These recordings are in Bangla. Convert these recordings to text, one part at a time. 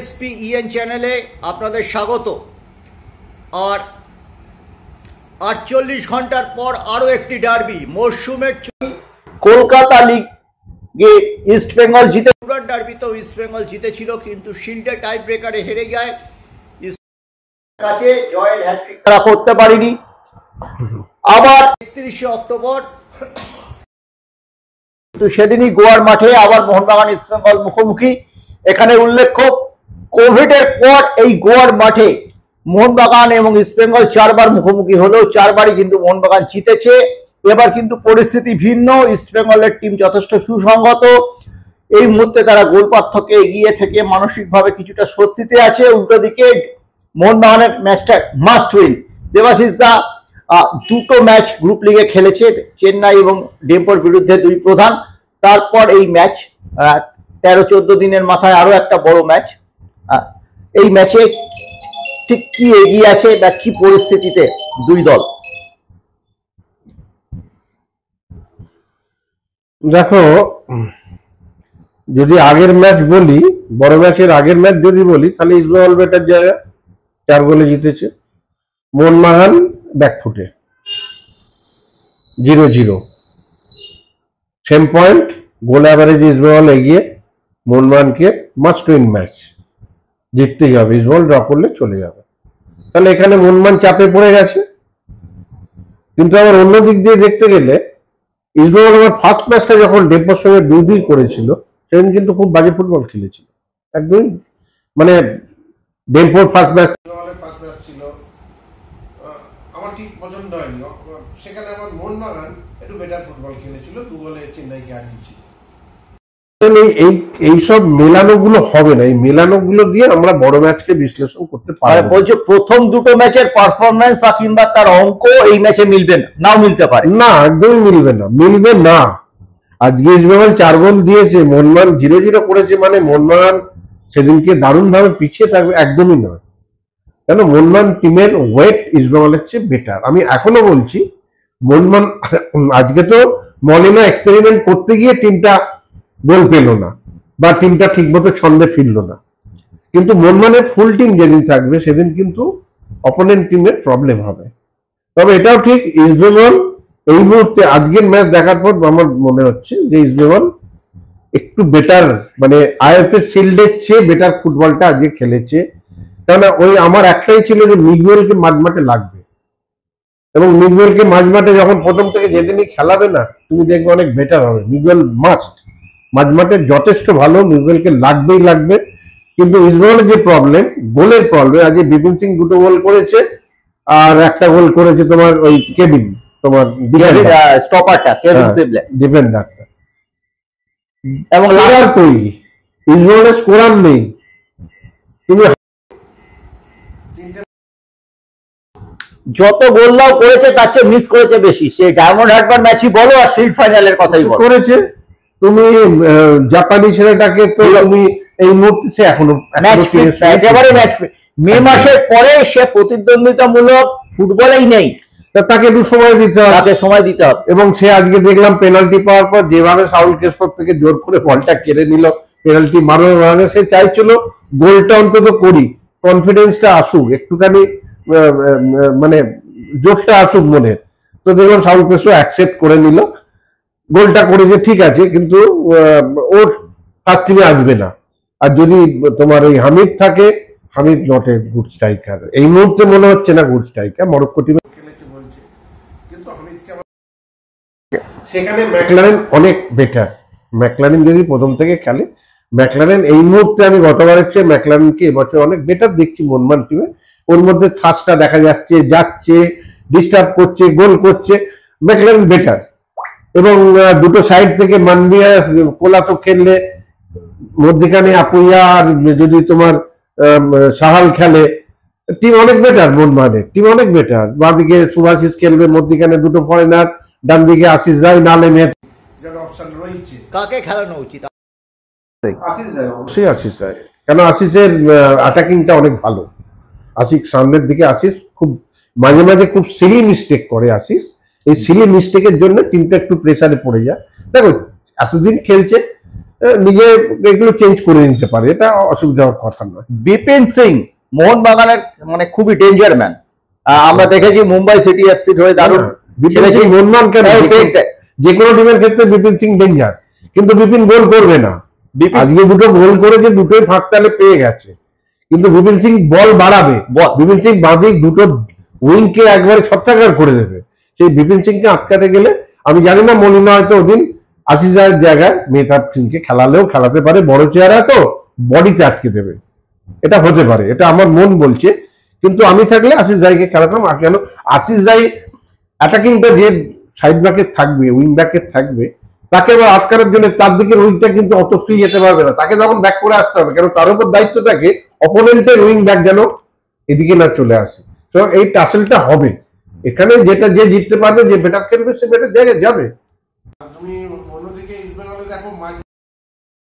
SPEN চ্যানেলে আপনাদের স্বাগত। আর 48 ঘন্টার পর আরও একটি ডার্বি, মরশুমের কলকাতা লিগে ইস্ট বেঙ্গল জিতে, ডার্বিতেও ইস্ট বেঙ্গল জিতেছিল, কিন্তু শিল্ডে টাই ব্রেকারে হেরে যায়, কাছে জয়ের হ্যাট্রিক তারা করতে পারেনি। আবার 31 অক্টোবর, কিন্তু সেদিনই গোয়ার মাঠে আবার মোহনবাগান ইস্ট বেঙ্গল মুখোমুখি। এখানে উল্লেখ্য, কোভিডের পর এই গোয়ার মাঠে মোহনবাগান এবং ইস্ট বেঙ্গল 4 বার মুখোমুখি হলেও 4 বারই কিন্তু মোহনবাগান জিতেছে। এবার কিন্তু পরিস্থিতি ভিন্ন, ইস্ট বেঙ্গলের টিম যথেষ্ট সুসংগত। এই মুহূর্তে তারা গোল পার্থক্যে এগিয়ে থেকে মানসিকভাবে কিছুটা স্বস্তিতে আছে। উল্টো দিকে মোহনবাগানের ম্যাচটা মাস্ট উইন। দেবাশিস দা দুটো ম্যাচ গ্রুপ লিগে খেলেছে, চেন্নাই এবং ডেম্পোর বিরুদ্ধে 2 প্রধান। তারপর এই ম্যাচ 13-14 দিনের মাথায় আরো একটা বড় ম্যাচ। এই ম্যাচে ঠিক কি এগিয়ে আছে বা কি পরিস্থিতিতে দুই দল? দেখো, যদি আগের ম্যাচ বলি, বড় ম্যাচের আগের ম্যাচ যদি বলি, তাহলে ইস্ট বেঙ্গল বেটার জায়গা, 4 গোলে জিতেছে। মোহনবাগান ব্যাকফুটে 0-0, সেম পয়েন্ট, গোল অ্যাভারেজ ইস্ট বেঙ্গল এগিয়ে। মোহনবাগানকে মাস্ট উইন ম্যাচ, জিততেই হবে, ইস্ট বেঙ্গল ড্র করলে চলে যাবে। তাহলে এখানে মোহনবাগান চাপে পড়ে গেছে। কিন্তু আবার অন্য দিক দিয়ে দেখতে গেলে ইস্ট বেঙ্গল আমার ফার্স্ট ম্যাচটা যখন ডেম্পোর সঙ্গে 2-2 করেছিল, সেদিন কিন্তু খুব বাজে ফুটবল খেলেছিল একদম। মানে ডেম্পোর ফার্স্ট ম্যাচ ছিল, আমার ঠিক পছন্দ হয়নি। সেখানে আমার মোহনবাগান একটু বেটার ফুটবল খেলেছিল, 2 গোলে চেন্নাইকে হারিয়েছিল। এইসব মেলানো গুলো হবে না, এই মেলানো গুলো দিয়ে আমরা বড় ম্যাচকে বিশ্লেষণ করতে পারবো। বলছো প্রথম দুটো ম্যাচের পারফরম্যান্স বা কিংবা তার অঙ্ক এই ম্যাচে মিলবে না, নাও মিলতে পারে না, একদমই মিলবে না। আজকে ইস্ট বেঙ্গল 4 গোল দিয়েছে, মোহনবাগান 0-0 করেছে, মানে মোহনবাগান সেদিনকে দারুণ ভাবে পিছিয়ে থাকবে একদমই নয়। কেন, মোহনবাগান টিমের ওয়েট ইস্ট বেঙ্গলের চেয়ে বেটার। আমি এখনো বলছি, মোহনবাগান আজকে তো মলিনা এক্সপেরিমেন্ট করতে গিয়ে টিমটা গোল পেল না, বা টিমটা ঠিক মতো ছন্দে ফিরল না। কিন্তু মোহনবাগানের ফুল টিম যেদিন থাকবে, সেদিন কিন্তু অপোনেন্ট টিমের প্রবলেম হবে। তবে এটাও ঠিক, ইস্ট বেঙ্গল এই মুহূর্তে আজকের ম্যাচ দেখার পর আমার মনে হচ্ছে যে ইস্ট বেঙ্গল একটু বেটার, মানে আইএফএ শিল্ডের চেয়ে বেটার ফুটবলটা আজকে খেলেছে। কেননা ওই আমার একটাই ছিল যে মিগুয়েলকে মাঝমাঠে লাগবে, এবং মিগুয়েলকে মাঝমাঠে যখন প্রথম থেকে যেদিনই খেলাবে না, তুমি দেখবে অনেক বেটার হবে। মিগুয়েল মাস্ট মাঝমাঠে যথেষ্ট ভালো, মিগুয়েলকে লাগবে। কিন্তু ইস্ট বেঙ্গলের যে প্রবলেম, গোলের প্রবলেম, আজকে বিপিন সিং 2টো গোল করেছে, আর একটা গোল করেছে তোমার ওই কেবিন, তোমার স্টপারটা কেভিন সিবলে, ডিফেন্ডারটা। এবং লাগার কই ইস্ট বেঙ্গলের স্কোরার নেই। তুমি যত গোল দাও করেছে তার চেয়ে মিস করেছে বেশি। সেই ডায়মন্ড হারবার ম্যাচই বলো আর শিল্ড ফাইনালের কথাই বলো, করেছে। তুমি জাপানি ছেলেটাকে তো তুমি এই মুহূর্তে, সে এখনো একেবারে ম্যাচ মে মাসের পরে সে প্রতিদ্বন্দ্বিতামূলক ফুটবলেই নেই, তাকে একটু সময় দিতে হবে। এবং সে আজকে দেখলাম পেনাল্টি পাওয়ার পর যেভাবে সাউল কেশপ থেকে জোর করে বলটা কেড়ে নিল, পেনাল্টি মারার মানে সে চাইছিল গোলটা অন্তত করি, কনফিডেন্সটা আসুক, একটুখানি মানে জোরটা আসুক মনে। তো দেখলাম সাউল কেশপ অ্যাকসেপ্ট করে নিল, গোলটা করেছে, ঠিক আছে, কিন্তু ওর ফার্স্ট টিমে আসবে না। আর যদি তোমার ওই হামিদ থাকে, Hamid not a good striker, এই মুহূর্তে মনে হচ্ছে না গুড স্ট্রাইকার। মরক্কো টিমে খেলেছে বলছে, কিন্তু হামিদকে সেখানে ম্যাকলারেন অনেক বেটার। ম্যাকলারেন যদি প্রথম থেকে খেলে, ম্যাকলারেন এই মুহূর্তে আমি গতবারের চেয়ে ম্যাকলারেনকে এবছর অনেক বেটার দেখছি মোহনবাগান টিমে। ওর মধ্যে থার্সটা দেখা যাচ্ছে, ডিস্টার্ব করছে, গোল করছে, ম্যাকলারেন বেটার। এবং দুটো সাইড থেকে মানবিয়া কোলাতো খেললে, মধ্যখানে আপুইয়া, আর যদি তোমার সাহাল খেলে, টিম অনেক বেটার। মোহনবাগানের টিম অনেক বেটার। বাঁদিকে সুভাশিস খেলবে, মধ্যখানে 2টো ফরেনার, ডান দিকে আশিস রায়, নালে মেয়ে অপশন রয়েছে। কাকে খেলানো উচিত? অবশ্যই আশিস রায়। কেন, আশিসের অ্যাটাকিংটা অনেক ভালো। আশিস সামনের দিকে, আশিস খুব মাঝে মাঝে খুব সিলি মিস্টেক করে। আশিস এই সিলি মিস্টেকের জন্য টিমটা একটু প্রেসারে পড়ে যায়। দেখো, এতদিন খেলছে, নিজে এগুলো চেঞ্জ করে নিতে পারে, এটা অসুবিধার কথা নয়। বিপিন সিং মোহনবাগানের মানে খুবই ডেঞ্জার ম্যান, আমরা দেখেছি মুম্বাই সিটি এফসি হয়ে দারুণ বিপিন সিং মোহনবাগান কেন, যে কোনো টিমের ক্ষেত্রে বিপিন সিং ডেঞ্জার, কিন্তু বিপিন গোল করবে না। আজকে দুটো গোল করেছে, দুটোই ফাঁক তালে পেয়ে গেছে, কিন্তু বিপিন সিং বল বাড়াবে, বিপিন সিং বাঁদিক দুটো উইংকে একবারে ছত্রাকার করে দেবে। সেই বিপিন সিংকে আটকাতে গেলে আমি জানি না, মলিনা হয়তো ওদিন আশিস রায়ের জায়গায় মেহতাব সিংকে খেলালেও খেলাতে পারে, বড় চেহারা তো বডিতে আটকে দেবে, এটা হতে পারে, এটা আমার মন বলছে। কিন্তু আমি থাকলে আশিস রায়কে খেলাতাম। আর কেন আশিস রায় অ্যাটাকিংটা যে সাইড ব্যাকে থাকবে, উইং ব্যাকে থাকবে, তাকে আবার আটকানোর জন্য তার দিকের উইংটা কিন্তু অত ফ্রি যেতে পারবে না, তাকে তখন ব্যাক করে আসতে হবে, কেন তার উপর দায়িত্ব থাকে অপোনেন্টের উইং ব্যাক যেন এদিকে না চলে আসে। তো এই টাসেলটা হবে এখানে, যেটা যে জিততে পারবে, যে বেটার খেলবে সে বেটার জায়গায় যাবে। তুমি অন্যদিকে ইস্ট বেঙ্গলে দেখো,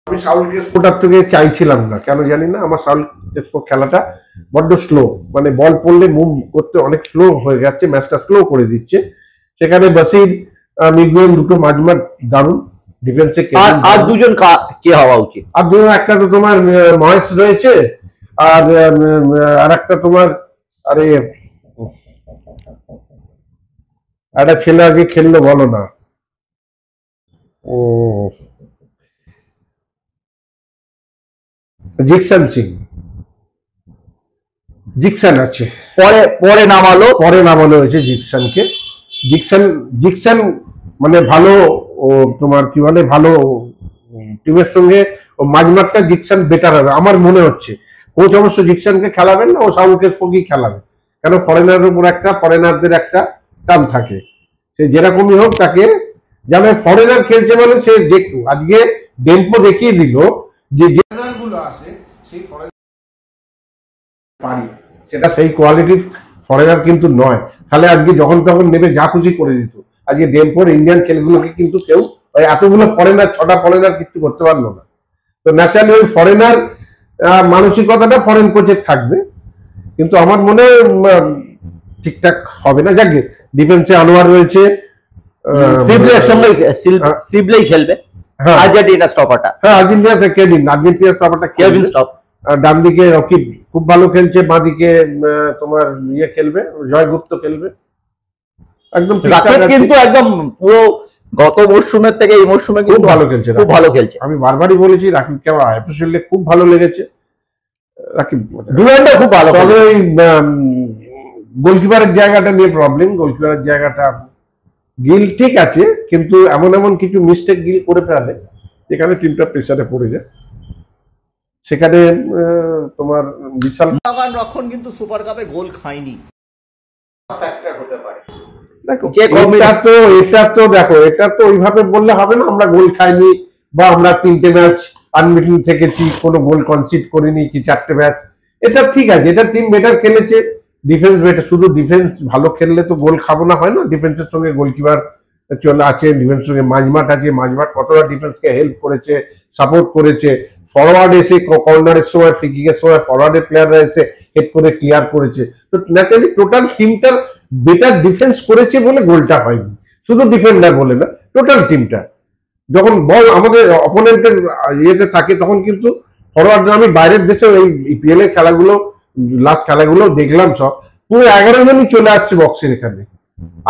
আমি সাউল ক্রেসপোটার থেকে চাইছিলাম না, কেন জানি না, আমার সাউল ক্রেসপো খেলাটা বড্ড স্লো, মানে বল পড়লে মুভ করতে অনেক স্লো হয়ে যাচ্ছে, ম্যাচটা স্লো করে দিচ্ছে। সেখানে বাসির মিগুয়েল দুটো মাঝমাঠ দারুণ ডিফেন্সে। আর দুজন কে হওয়া উচিত? আর দুজন, একটা তো তোমার মহেশ রয়েছে, আর একটা তোমার আরে একটা ছেলে আগে খেললো, বলো না, ও জিকসন সিং, জিকসন আছে, পরে নামালো হয়েছে জিকসনকে। জিকসন মানে ভালো, ও তোমার কি বলে, ভালো টিমের সঙ্গে ও মাঝমাঠটা জিকসন বেটার হবে আমার মনে হচ্ছে। কোচ অবশ্য জিকসনকে খেলাবেন না, ও সাউল ক্রেসপোকেই খেলাবে, কেন ফরেনারের উপর একটা, ফরেনারদের একটা টান থাকে, সে যেরকমই হোক তাকে যেন ফরেনার খেলছে, মানে সে আজকে ডেম্পো দেখিয়ে দিল যে গুলো আছে সেই ফরেনার পারি, সেটা সেই কোয়ালিটির ফরেনার কিন্তু নয়। তাহলে আজকে যখন তখন নেবে যা খুশি করে দিত। আজকে ডেম্পোর ইন্ডিয়ান ছেলেগুলোকে কিন্তু কেউ ওই এতগুলো ফরেনার, 6টা ফরেনার কিছু করতে পারলো না। তো ন্যাচারালি ওই ফরেনার মানসিকতাটা ফরেন কোচের থাকবে, কিন্তু আমার মনে ঠিকঠাক হবে না। যাকে ডিফেন্সে আনোয়ার রয়েছে, সিবলের সঙ্গে সিবলেই খেলবে, আর্জেন্টিনা স্টপারটা, হ্যাঁ আর্জেন্টিনা স্টপারটা কেভিন স্টপ। ডান দিকে রকিব খুব ভালো খেলছে, বাঁ দিকে তোমার ইয়ে খেলবে, জয় গুপ্ত খেলবে, একদম কিন্তু একদম পুরো গত মরশুমের থেকে এই মরশুমে খুব ভালো খেলছে, খুব ভালো খেলছে। আমি বারবারই বলেছি রাকিবকে আমার আইপিএলে খুব ভালো লেগেছে, রাকিব ডুরান্ডও খুব ভালো। তবে ওই গোলকিপারের জায়গাটা নিয়ে প্রবলেম, গোলকিপারের জায়গাটা গিল ঠিক আছে, কিন্তু এমন কিছু মিস্টেক গিল করে ফেলে যেখানে টিমটা প্রেসারে পড়ে যায়। সেখানে তোমার বিশাল রক্ষণ কিন্তু সুপার কাপে গোল খায়নি, দেখো এটা তো দেখো, এটা তো ওইভাবে বললে হবে না আমরা গোল খাইনি, বা আমরা 3টে ম্যাচ আনবিটেন থেকেছি, কোনো গোল কনসিড করিনি, কি 4টে ম্যাচ, এটা ঠিক আছে, এটা টিম বেটার খেলেছে, ডিফেন্স বেটার, শুধু ডিফেন্স ভালো খেললে তো গোল খাবো না, হয় না। ডিফেন্সের সঙ্গে গোলকিপার চলে আছে, ডিফেন্সের সঙ্গে মাঝমাঠ আছে, মাঝমাঠ কতটা ডিফেন্সকে হেল্প করেছে, সাপোর্ট করেছে, ফরওয়ার্ড এসে কর্নারের সময়, ফ্রি কিকের সময় ফরওয়ার্ডের প্লেয়াররা এসে হেড করে ক্লিয়ার করেছে। তো ন্যাচারালি টোটাল টিমটার বেটার ডিফেন্স করেছে বলে গোলটা হয়নি, শুধু ডিফেন্ডার বলে না, টোটাল টিমটা। যখন বল আমাদের অপোনেন্টের ইয়েতে থাকে তখন কিন্তু ফরওয়ার্ড, আমি বাইরের দেশে এই ইপিএল এর খেলাগুলো, লাস্ট খেলাগুলো দেখলাম, সব পুরো 11 জনই চলে আসছে বক্সের এখানে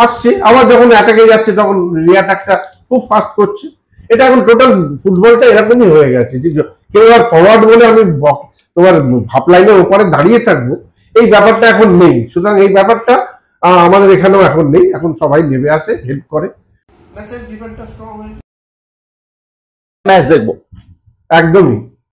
আসছে, আবার যখন অ্যাটাকে যাচ্ছে তখন রিঅ্যাটাকটা খুব ফাস্ট করছে। এটা এখন টোটাল ফুটবলটা এরকমই হয়ে গেছে যে কেউ আর ফরওয়ার্ড বলে আমি তোমার হাফ লাইনের ওপরে দাঁড়িয়ে থাকবো, এই ব্যাপারটা এখন নেই। সুতরাং এই ব্যাপারটা আমাদের এখানেও এখন নেই, এখন সবাই নেমে আসে, হেল্প করে, ম্যাচ দেখবো একদমই।